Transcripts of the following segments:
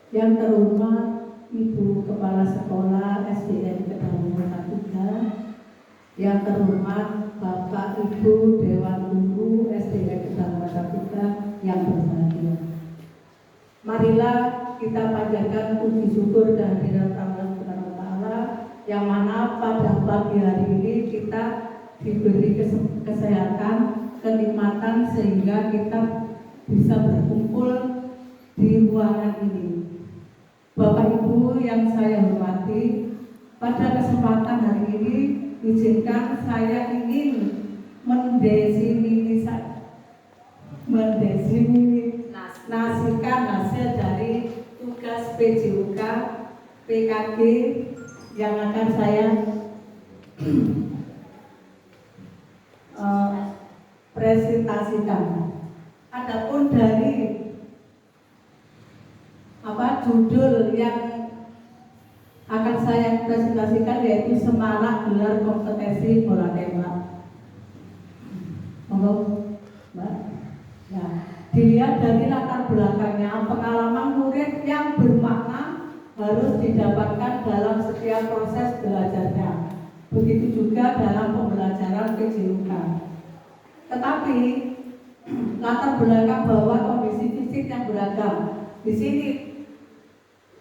Yang terhormat Ibu Kepala Sekolah SDN Kedawuhan 3, yang terhormat Bapak Ibu Dewan Guru SDN Kedawuhan 3 yang berbahagia. Marilah kita panjatkan puji syukur dan hadirat Allah Subhanahu wa taala yang mana pada pagi hari ini kita diberi kesehatan, kenikmatan sehingga kita bisa berkumpul di ruangan ini. Bapak Ibu yang saya hormati, pada kesempatan hari ini izinkan saya ingin mendefinisikan hasil dari tugas PJUK PKG yang akan saya presentasikan. Adapun dari judul yang akan saya presentasikan yaitu Semarak Gelar Kompetensi Bola Tembak. Monggo, Mbak. Nah, dilihat dari latar belakangnya, pengalaman murid yang bermakna harus didapatkan dalam setiap proses belajarnya. Begitu juga dalam pembelajaran PJUK. Tetapi latar belakang bahwa kondisi fisik yang beragam. Di sini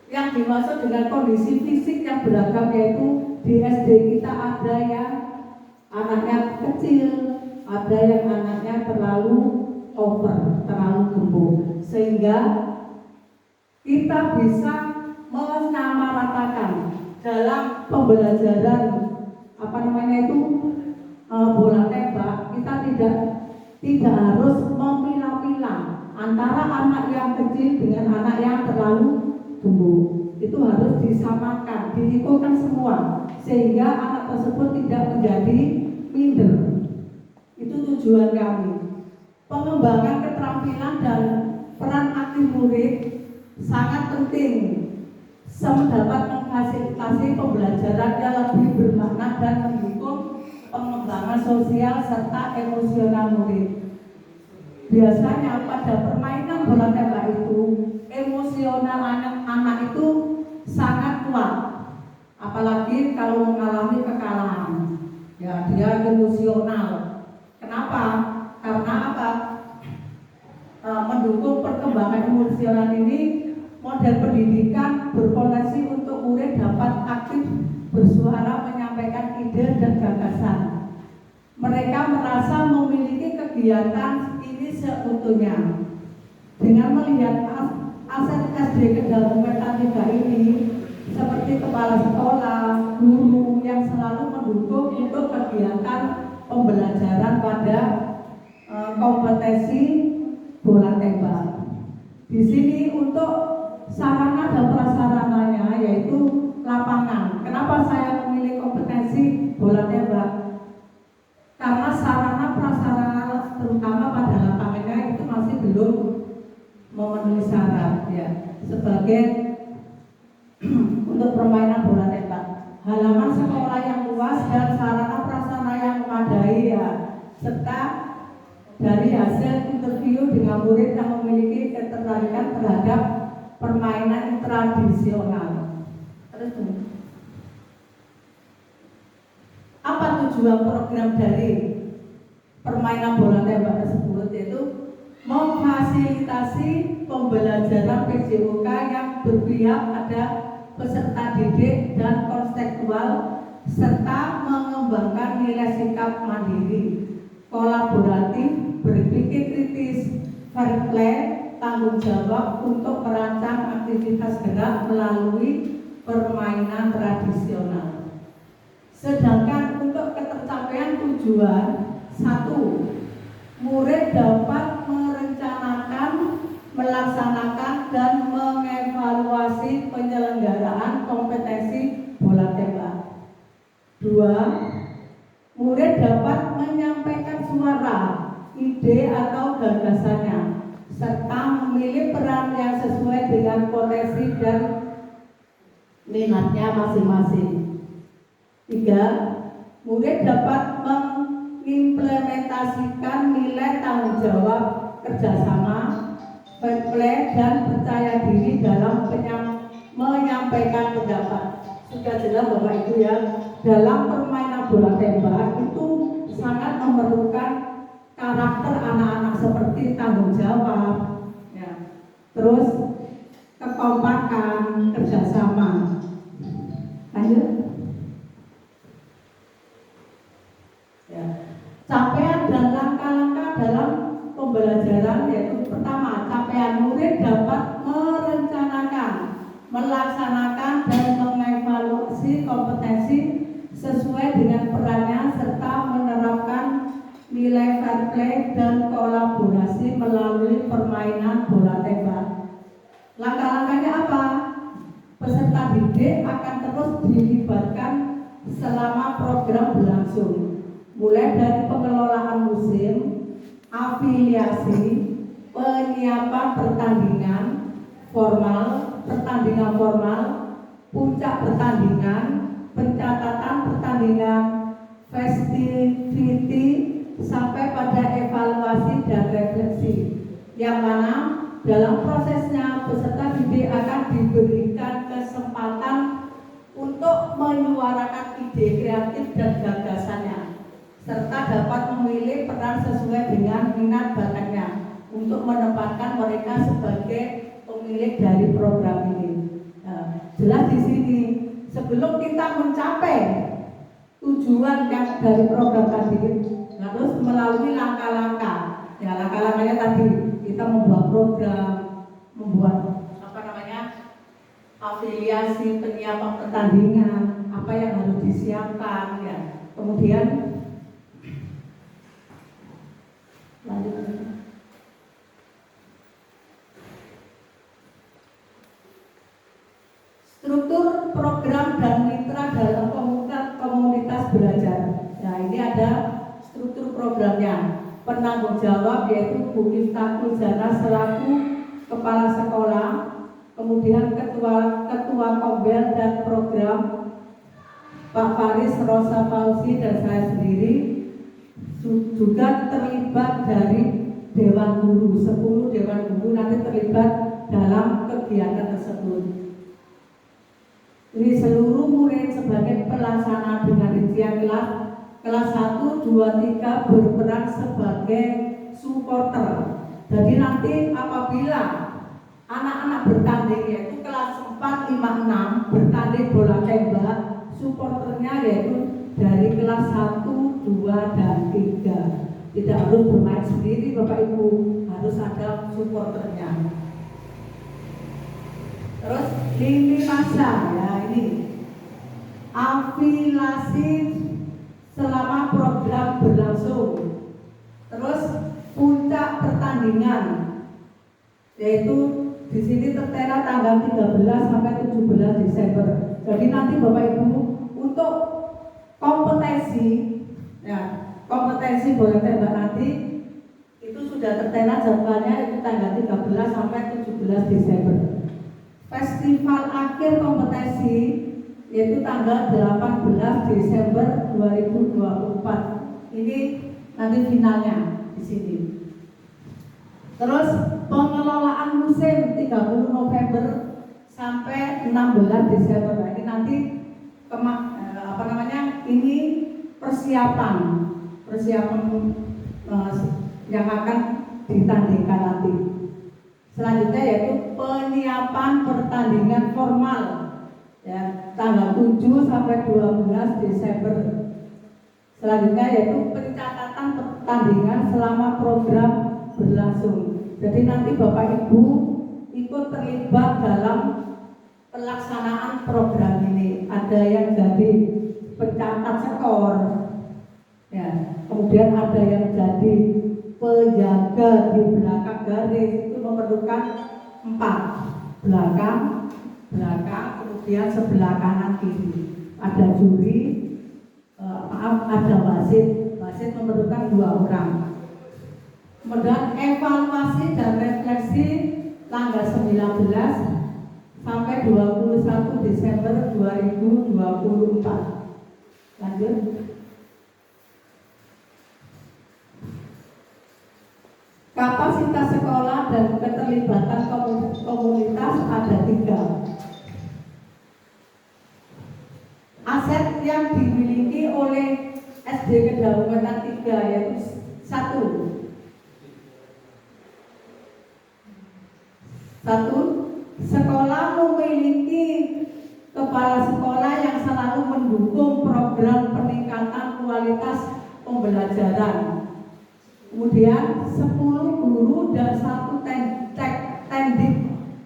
yang dimaksud dengan kondisi fisik yang beragam yaitu di SD kita ada yang anaknya kecil, ada yang anaknya terlalu over, terlalu gemuk, sehingga kita bisa menyamaratakan dalam pembelajaran bola tembak. Kita tidak harus memilah-milah antara anak yang kecil dengan anak yang terlalu gemuk. Itu harus disamakan, diikukan semua sehingga anak tersebut tidak menjadi minder. Itu tujuan kami. Pengembangan keterampilan dan peran aktif murid sangat penting mendapat memfasilitasi pembelajaran yang lebih bermakna dan mendukung pengembangan sosial serta emosional murid. Biasanya pada permainan bola tembak itu emosional anak itu sangat kuat, apalagi kalau mengalami kekalahan. Ya, dia emosional. Kenapa? Karena mendukung perkembangan emosional ini, model pendidikan berpotensi untuk murid dapat aktif bersuara, menyampaikan ide dan gagasan. Mereka merasa memiliki kegiatan ini seutuhnya. Dengan melihat aset SD Kedawuhan 3 ini seperti kepala sekolah, guru yang selalu mendukung untuk kegiatan pembelajaran pada kompetensi bola tembak. Di sini untuk sarana dan prasarananya yaitu lapangan. Kenapa saya memilih kompetensi bola tembak? Karena sarana prasarana terutama pada lapangannya itu masih belum memenuhi syarat ya sebagai untuk permainan bola tembak. Halaman sekolah yang luas dan sarana prasarana yang memadai ya, serta dari hasil interview dengan murid yang memiliki ketertarikan terhadap permainan tradisional. Terus apa tujuan program dari permainan bola tembak tersebut? Yaitu memfasilitasi pembelajaran PJUK yang berpihak pada peserta didik dan konstekstual serta mengembangkan nilai sikap mandiri, kolaboratif, berpikir kritis, fair play, tanggung jawab untuk merancang aktivitas gerak melalui permainan tradisional. Sedangkan untuk ketercapaian tujuan, 1. Murid dapat merencanakan, melaksanakan, dan mengevaluasi penyelenggaraan kompetensi bola tembak. 2. Murid dapat menyampaikan suara, ide atau gagasannya, serta memilih peran yang sesuai dengan potensi dan minatnya masing-masing. 3. Murid dapat mengimplementasikan nilai tanggung jawab, kerjasama, fair play, dan percaya diri dalam menyampaikan pendapat. Sudah jelas Bapak Ibu ya, dalam permainan bola tembak itu sangat memerlukan karakter anak-anak seperti tanggung jawab, ya, terus kekompakan, kerjasama. Lanjut. Ya. Capaian dan langkah-langkah dalam pembelajaran yaitu pertama, capaian murid dapat merencanakan, melaksanakan, dan mengevaluasi kompetensi sesuai dengan perannya serta menerapkan nilai fair play dan kolaborasi melalui permainan bola tembak. Langkah-langkahnya apa? Peserta didik akan terus dilibatkan selama program berlangsung, mulai dari pengelolaan musim, afiliasi, penyiapan pertandingan formal, puncak pertandingan, pencatatan pertandingan, festivity, sampai pada evaluasi dan refleksi, yang mana dalam prosesnya peserta didik akan diberikan kesempatan untuk menyuarakan ide kreatif dan gagasannya, serta dapat memilih peran sesuai dengan minat bakatnya untuk menempatkan mereka sebagai pemilik dari program ini. Nah, jelas di sini sebelum kita mencapai tujuan yang dari program tadi harus melalui langkah-langkah. Ya, langkah-langkahnya tadi kita membuat program, membuat afiliasi, penyiapan pertandingan, apa yang harus disiapkan, ya. Kemudian lanjut. Struktur program dan mitra dalam komunitas belajar. Nah, ini ada struktur programnya. Penanggung jawab yaitu Bu Miftah Kulzana selaku kepala sekolah, kemudian ketua Kombel dan program Pak Faris Rosa Fauzi dan saya sendiri juga terlibat dari Dewan Guru. 10 Dewan Guru nanti terlibat dalam kegiatan tersebut. Ini seluruh murid sebagai pelaksana dengan rincian kelas 1, 2, 3 berperan sebagai supporter. Jadi nanti apabila anak-anak bertanding yaitu kelas 4, 5, 6 bertanding bola tembak, supporternya yaitu dari kelas 1, 2, dan 3. Tidak harus bermain sendiri Bapak Ibu, harus ada supporternya. Terus lini masa, ya ini afiliasi selama program berlangsung. Terus puncak pertandingan yaitu di sini tertera tanggal 13 sampai 17 Desember. Jadi nanti Bapak Ibu untuk kompetensi, ya, kompetensi bola tembak nanti itu sudah tertera jadwalnya itu tanggal 13 sampai 17 Desember. Festival akhir kompetensi yaitu tanggal 18 Desember 2024. Ini nanti finalnya di sini. Terus pengelolaan musim 30 November sampai 16 Desember. Nah, ini nanti ini persiapan yang akan ditandingkan nanti. Selanjutnya yaitu penyiapan pertandingan formal, ya, tanggal 7 sampai 12 Desember. Selanjutnya yaitu pencatatan pertandingan selama program berlangsung. Jadi nanti Bapak Ibu ikut terlibat dalam pelaksanaan program ini. Ada yang jadi pencatat skor, ya. Kemudian ada yang jadi penjaga di belakang garis, itu memerlukan 4, belakang, kemudian sebelah kanan kiri. Ada juri, ada wasit memerlukan 2 orang. Kemudian evaluasi dan refleksi tanggal 19 sampai 21 Desember 2024. Lanjut. Kapasitas sekolah dan keterlibatan komunitas ada 3. Aset yang dimiliki oleh SD Kedaung Wetan 3 yaitu 1, sekolah memiliki kepala sekolah yang selalu mendukung program peningkatan kualitas pembelajaran. Kemudian 10 guru dan 1 teknik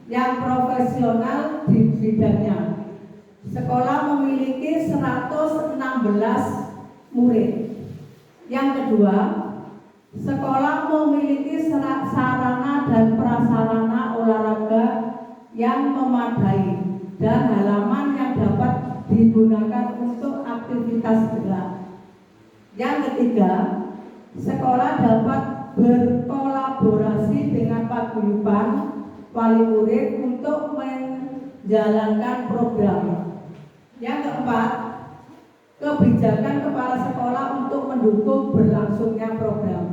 yang profesional di bidangnya. Sekolah memiliki 116 murid. Yang kedua, sekolah memiliki sarana dan prasarana olahraga yang memadai dan halaman yang dapat digunakan untuk aktivitas gerak. Yang ketiga, sekolah dapat berkolaborasi dengan paguyuban wali murid untuk menjalankan program. Yang keempat, kebijakan kepala sekolah untuk mendukung berlangsungnya program.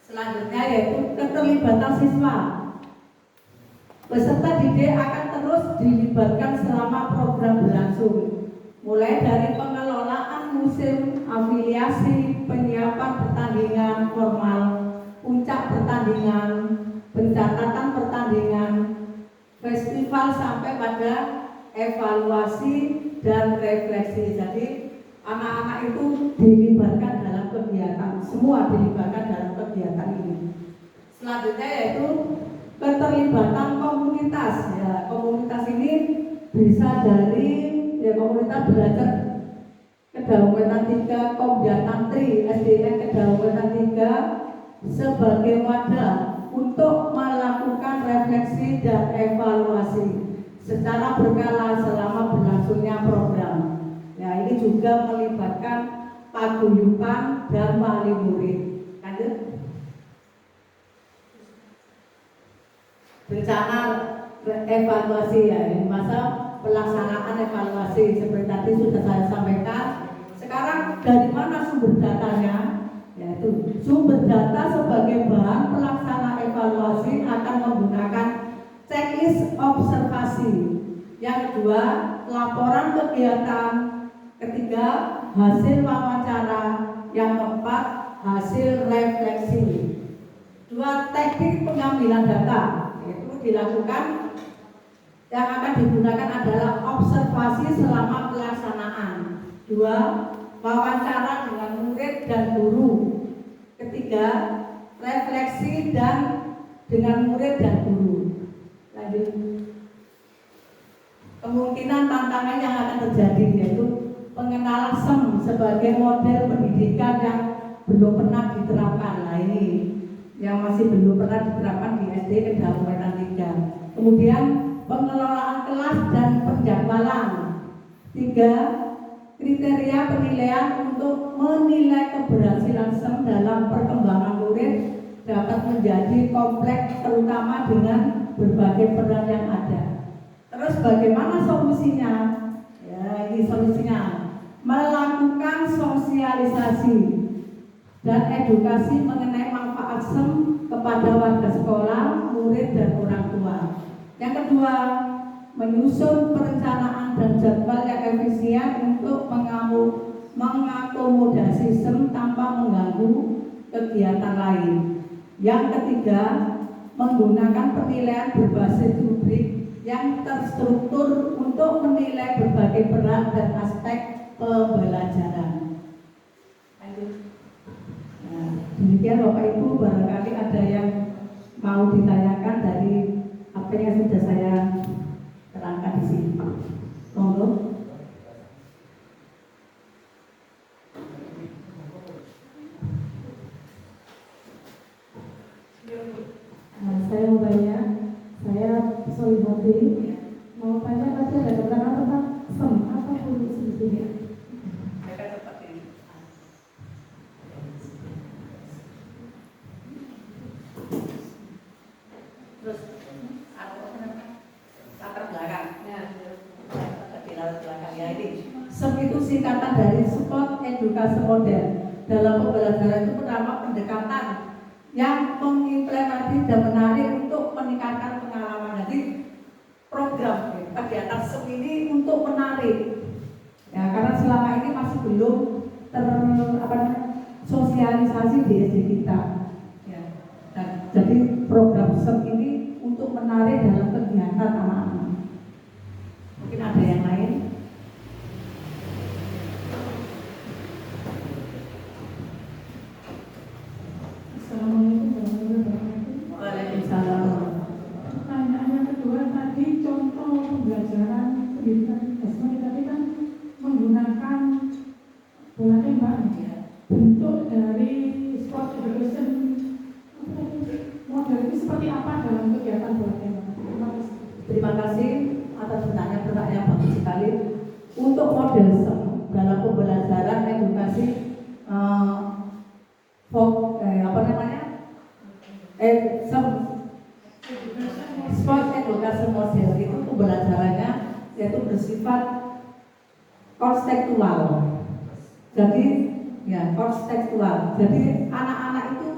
Selanjutnya yaitu keterlibatan siswa. Peserta didik akan terus dilibatkan selama program berlangsung, mulai dari pengelolaan musim, afiliasi, penyiapan pertandingan formal, puncak pertandingan, pencatatan pertandingan, festival sampai pada evaluasi dan refleksi. Jadi anak-anak itu dilibatkan dalam kegiatan, semua dilibatkan dalam kegiatan ini. Selanjutnya yaitu keterlibatan komunitas. Ya, komunitas ini bisa dari komunitas belajar Kedaung Wetan 3, Komja Tantri, SDN Kedaung Wetan 3 sebagai wadah untuk melakukan refleksi dan evaluasi secara berkala selama berlangsungnya program. Ya, ini juga melibatkan paguyuban dan wali murid. Lanjut. Rencana evaluasi, ya, ini masa pelaksanaan evaluasi seperti tadi sudah saya sampaikan. Sekarang dari mana sumber datanya? Yaitu sumber data sebagai bahan pelaksana evaluasi akan menggunakan checklist observasi. Yang kedua, laporan kegiatan. Ketiga, hasil wawancara. Yang keempat, hasil refleksi. 2, teknik pengambilan data. Itu dilakukan, yang akan digunakan adalah observasi selama pelaksanaan. 2, wawancara dengan murid dan guru. Ketiga, refleksi dan dengan murid dan guru. Lanjut. Kemungkinan tantangan yang akan terjadi yaitu pengenalan SEM sebagai model pendidikan yang belum pernah diterapkan. Nah, ini yang masih belum pernah diterapkan di SD Kedaung Wetan 3. Kemudian pengelolaan kelas dan penjadwalan. 3, kriteria penilaian untuk menilai keberhasilan SEM dalam perkembangan murid dapat menjadi kompleks, terutama dengan berbagai peran yang ada. Terus bagaimana solusinya? Ya, ini solusinya. Melakukan sosialisasi dan edukasi mengenai manfaat SEM kepada warga sekolah, murid, dan orang tua. Yang kedua, menyusun perencanaan dan jadwal yang efisien untuk mengakomodasi SEM tanpa mengganggu kegiatan lain. Yang ketiga, menggunakan penilaian berbasis rubrik yang terstruktur untuk menilai berbagai peran dan aspek pembelajaran. Lanjut. Nah, Demikian Bapak Ibu, barangkali ada yang mau ditanyakan dari apa yang sudah saya terangkan di sini. Monggo. Saya mau tanya, saya Solihati mau tanya tadi ada keterangan tentang sem apa pun sebetulnya. Terus latar belakang. Di latar belakang ya ini. SEM itu singkatan dari Sport Edukasi Model. Dalam pembelajaran itu pertama pendekatan yang mengimplementasi dan menarik untuk meningkatkan pengalaman. Jadi program kegiatan SEM ini untuk menarik. Ya, karena selama ini masih belum sosialisasi di SD kita. Ya. Dan jadi program SEM ini untuk menarik dalam kegiatan anak-anak. Mungkin ada yang lain. Assalamualaikum warahmatullahi wabarakatuh. Waalaikumsalam. Pertanyaan yang kedua tadi contoh pembelajaran pendidikan SMK tadi kan menggunakan bola tembak. Bentuk dari sport education model itu seperti apa dalam kegiatan bola tembak? Terima kasih atas pertanyaan yang bagus sekali. Untuk model SEM dalam pembelajaran edukasi SEM Sport Edukasi Model itu pembelajarannya yaitu bersifat kontekstual. Jadi ya kontekstual. Jadi anak-anak itu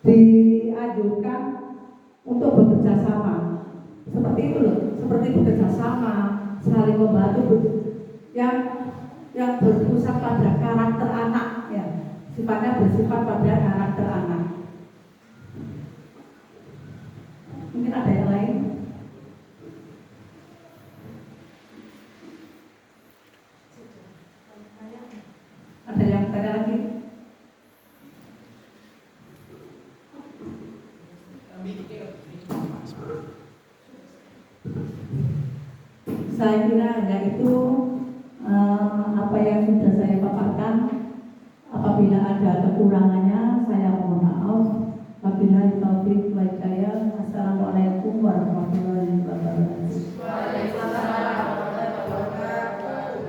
dianjurkan untuk bekerja sama. Seperti itu loh, seperti bekerja sama, saling membantu yang berpusat pada karakter anak ya. Sifatnya bersifat pada karakter anak. Mungkin ada yang lain? Ada yang bertanya lagi? Saya kira hanya itu apa yang sudah saya paparkan. Apabila ada kekurangannya, saya mohon maaf. Wabillahi taufiq wal hidayah. Assalamualaikum warahmatullahi wabarakatuh. Waalaikumsalam warahmatullahi wabarakatuh.